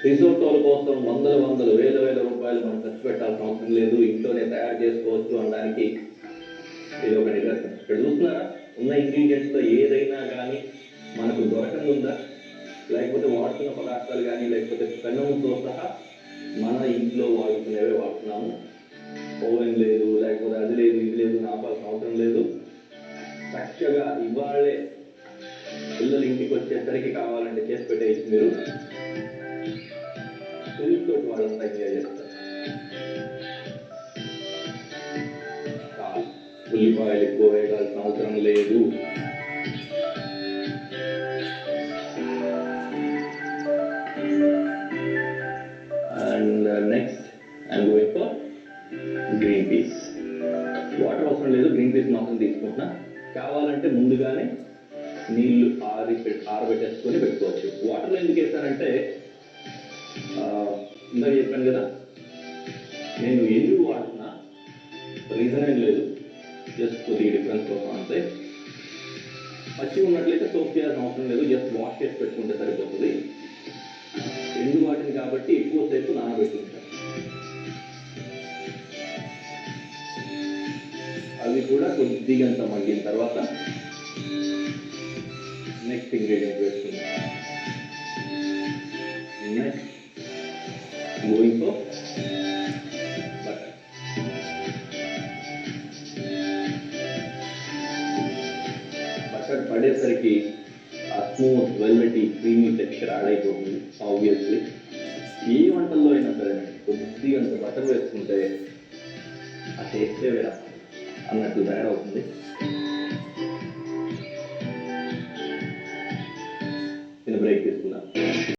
రిసోర్టోల కోసం వందల వేల రూపాయలు మనం ఖర్చు పెట్టాల్సిన అవసరం లేదు, ఇంట్లోనే తయారు చేసుకోవచ్చు అనడానికి ఇది ఒక నిదర్శనం. ఇక్కడ చూస్తున్నారా, ఉన్న ఇంగ్రీడియంట్స్తో ఏదైనా కానీ మనకు దొరకంది ఉందా? లేకపోతే వాడుతున్న పదార్థాలు కానీ, లేకపోతే పెనంతో సహా మన ఇంట్లో వాడుకునేవే వాడుతున్నాము. ఓవెన్ లేదు, లేకపోతే అది లేదు ఇది లేదు ఆపాల్సిన అవసరం లేదు. చక్కగా ఇవాళే పిల్లలు ఇంటికి వచ్చేసరికి కావాలంటే చేసి పెట్టేసి మీరు తోటి వాళ్ళంతా ఎంజాయ్ చేస్తారు. ఉల్లిపాయలు ఎక్కువ వేయాల్సిన అవసరం లేదు. And next I'm going for green peas. Water అవసరం లేదు, గ్రీన్ పీస్ మాత్రం తీసుకుంటున్నా. కావాలంటే ముందుగానే నీళ్లు ఆరబెట్టేసుకొని పెట్టుకోవచ్చు. వాటర్లో ఎందుకు వేస్తానంటే ఇందాక చెప్పాను కదా, నేను ఎందుకు వాడుతున్నా రీజన్ ఏం లేదు, జస్ట్ కొద్దిగా డిఫరెన్స్ కోసం అంతే. పచ్చి ఉన్నట్లయితే సోప్ చేయాల్సిన అవసరం లేదు, జస్ట్ వాష్ చేసి పెట్టుకుంటే సరిపోతుంది. ఎండు వాటిని కాబట్టి ఎక్కువసేపు నానబెట్టుకుంటాను. అవి కూడా కొద్దిగా అంత మగ్గిన తర్వాత నెక్స్ట్ ఇంగ్రీడియంట్ వేసుకుంటాం. Next going for butter. Butter పడేసరికి ఆ smooth velvety creamy texture add అయిపోతుంది. ఆబ్వియస్లీ ఏ వంటల్లో అయినా సరే కొద్దిగా అంత బటర్ వేసుకుంటే ఆ టేస్టే వేరే అన్నట్లు తయారవుతుంది. నేను బ్రేక్ తీసుకున్నాను.